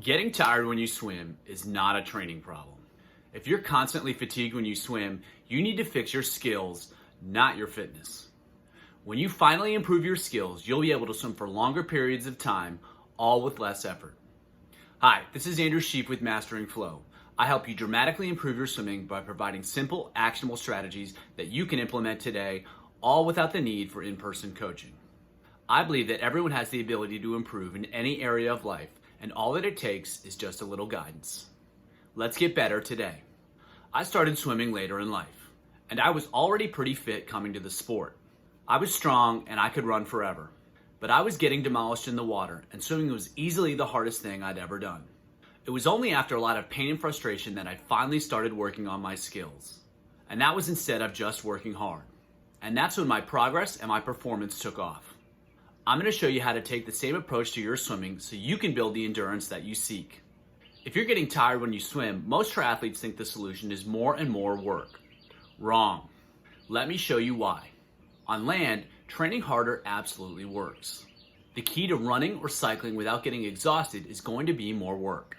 Getting tired when you swim is not a training problem. If you're constantly fatigued when you swim, you need to fix your skills, not your fitness. When you finally improve your skills, you'll be able to swim for longer periods of time, all with less effort. Hi, this is Andrew Sheep with Mastering Flow. I help you dramatically improve your swimming by providing simple, actionable strategies that you can implement today, all without the need for in-person coaching. I believe that everyone has the ability to improve in any area of life, and all that it takes is just a little guidance. Let's get better today. I started swimming later in life, and I was already pretty fit coming to the sport. I was strong and I could run forever, but I was getting demolished in the water, and swimming was easily the hardest thing I'd ever done. It was only after a lot of pain and frustration that I finally started working on my skills. And that was instead of just working hard. And that's when my progress and my performance took off. I'm going to show you how to take the same approach to your swimming so you can build the endurance that you seek. If you're getting tired when you swim, most triathletes think the solution is more and more work. Wrong. Let me show you why. On land, training harder absolutely works. The key to running or cycling without getting exhausted is going to be more work.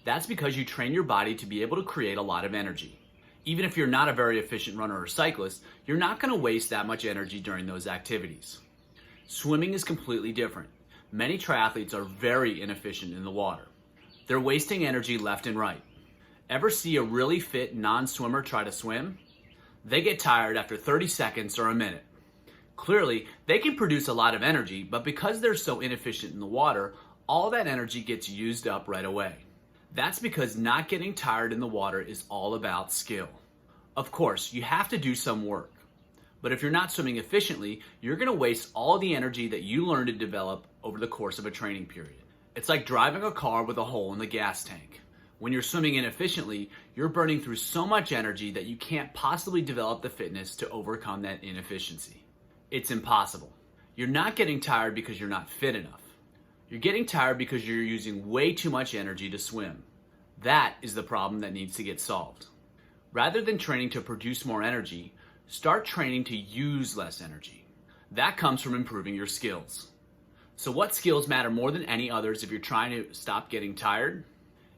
That's because you train your body to be able to create a lot of energy. Even if you're not a very efficient runner or cyclist, you're not going to waste that much energy during those activities. Swimming is completely different. Many triathletes are very inefficient in the water. They're wasting energy left and right. Ever see a really fit non-swimmer try to swim? They get tired after 30 seconds or a minute. Clearly, they can produce a lot of energy, but because they're so inefficient in the water, all that energy gets used up right away. That's because not getting tired in the water is all about skill. Of course, you have to do some work. But if you're not swimming efficiently, you're going to waste all the energy that you learned to develop over the course of a training period. It's like driving a car with a hole in the gas tank. When you're swimming inefficiently, you're burning through so much energy that you can't possibly develop the fitness to overcome that inefficiency. It's impossible. You're not getting tired because you're not fit enough. You're getting tired because you're using way too much energy to swim. That is the problem that needs to get solved. Rather than training to produce more energy, start training to use less energy. That comes from improving your skills. So what skills matter more than any others if you're trying to stop getting tired?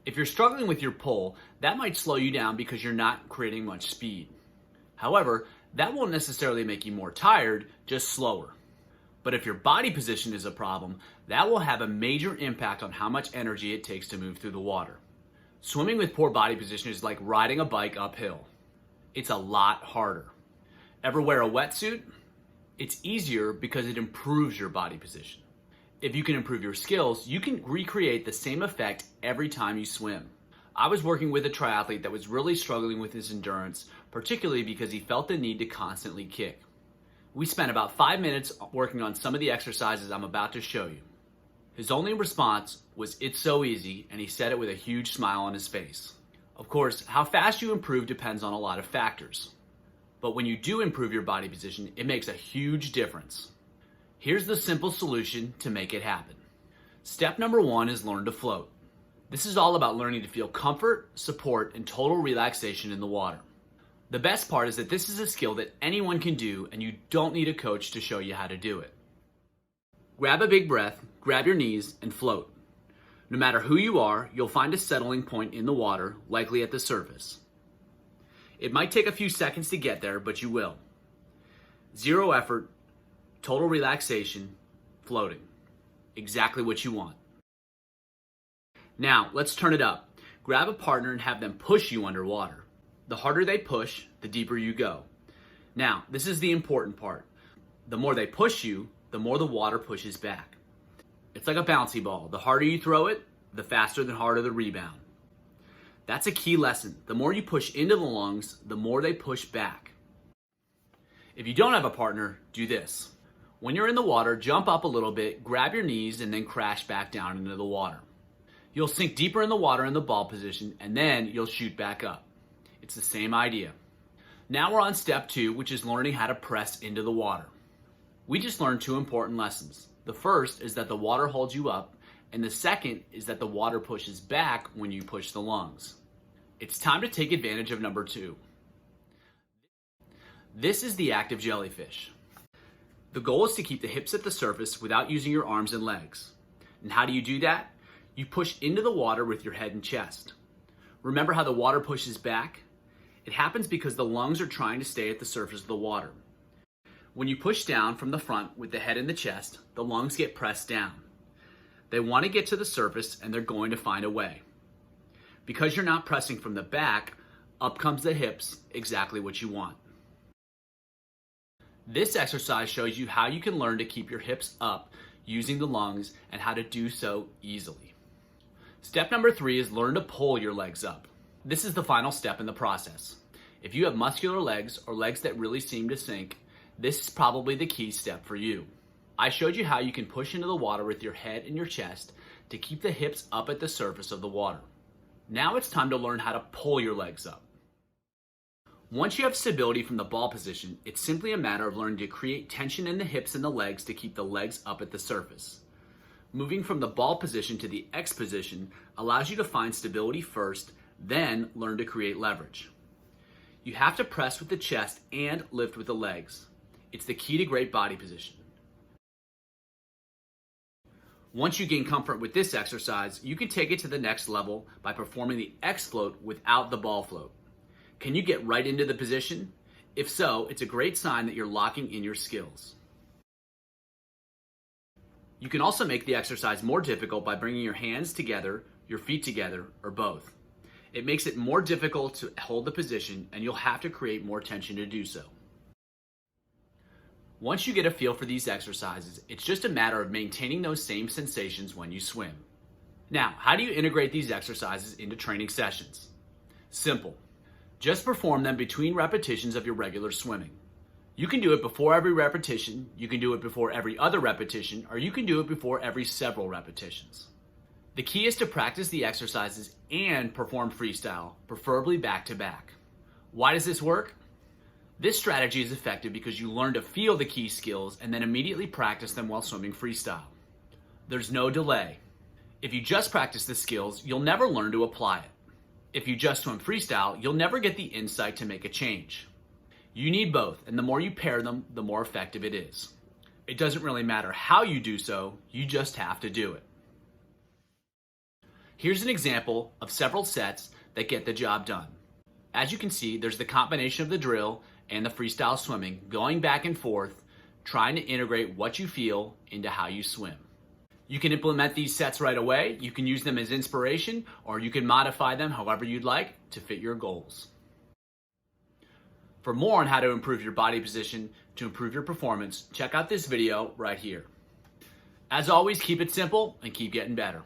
If you're struggling with your pull, that might slow you down because you're not creating much speed. However, that won't necessarily make you more tired, just slower. But if your body position is a problem, that will have a major impact on how much energy it takes to move through the water. Swimming with poor body position is like riding a bike uphill. It's a lot harder. Ever wear a wetsuit? It's easier because it improves your body position. If you can improve your skills, you can recreate the same effect every time you swim. I was working with a triathlete that was really struggling with his endurance, particularly because he felt the need to constantly kick. We spent about 5 minutes working on some of the exercises I'm about to show you. His only response was, "It's so easy," and he said it with a huge smile on his face. Of course, how fast you improve depends on a lot of factors. But when you do improve your body position, it makes a huge difference. Here's the simple solution to make it happen. Step number 1 is learn to float. This is all about learning to feel comfort, support, and total relaxation in the water. The best part is that this is a skill that anyone can do, and you don't need a coach to show you how to do it. Grab a big breath, grab your knees, and float. No matter who you are, you'll find a settling point in the water, likely at the surface. It might take a few seconds to get there, but you will. Zero effort, total relaxation, floating. Exactly what you want. Now, let's turn it up. Grab a partner and have them push you underwater. The harder they push, the deeper you go. Now, this is the important part. The more they push you, the more the water pushes back. It's like a bouncy ball. The harder you throw it, the faster and harder the rebound. That's a key lesson. The more you push into the lungs, the more they push back. If you don't have a partner, do this. When you're in the water, jump up a little bit, grab your knees, and then crash back down into the water. You'll sink deeper in the water in the ball position, and then you'll shoot back up. It's the same idea. Now we're on step 2, which is learning how to press into the water. We just learned 2 important lessons. The first is that the water holds you up, and the second is that the water pushes back when you push the lungs. It's time to take advantage of number 2. This is the active jellyfish. The goal is to keep the hips at the surface without using your arms and legs. And how do you do that? You push into the water with your head and chest. Remember how the water pushes back? It happens because the lungs are trying to stay at the surface of the water. When you push down from the front with the head and the chest, the lungs get pressed down. They want to get to the surface and they're going to find a way. Because you're not pressing from the back, up comes the hips, exactly what you want. This exercise shows you how you can learn to keep your hips up using the lungs and how to do so easily. Step number 3 is learn to pull your legs up. This is the final step in the process. If you have muscular legs or legs that really seem to sink, this is probably the key step for you. I showed you how you can push into the water with your head and your chest to keep the hips up at the surface of the water. Now it's time to learn how to pull your legs up. Once you have stability from the ball position, it's simply a matter of learning to create tension in the hips and the legs to keep the legs up at the surface. Moving from the ball position to the X position allows you to find stability first, then learn to create leverage. You have to press with the chest and lift with the legs. It's the key to great body position. Once you gain comfort with this exercise, you can take it to the next level by performing the X float without the ball float. Can you get right into the position? If so, it's a great sign that you're locking in your skills. You can also make the exercise more difficult by bringing your hands together, your feet together, or both. It makes it more difficult to hold the position, and you'll have to create more tension to do so. Once you get a feel for these exercises, it's just a matter of maintaining those same sensations when you swim. Now, how do you integrate these exercises into training sessions? Simple. Just perform them between repetitions of your regular swimming. You can do it before every repetition, you can do it before every other repetition, or you can do it before every several repetitions. The key is to practice the exercises and perform freestyle, preferably back to back. Why does this work? This strategy is effective because you learn to feel the key skills and then immediately practice them while swimming freestyle. There's no delay. If you just practice the skills, you'll never learn to apply it. If you just swim freestyle, you'll never get the insight to make a change. You need both, and the more you pair them, the more effective it is. It doesn't really matter how you do so, you just have to do it. Here's an example of several sets that get the job done. As you can see, there's the combination of the drill and the freestyle swimming, going back and forth, trying to integrate what you feel into how you swim. You can implement these sets right away, you can use them as inspiration, or you can modify them however you'd like to fit your goals. For more on how to improve your body position to improve your performance, check out this video right here. As always, keep it simple and keep getting better.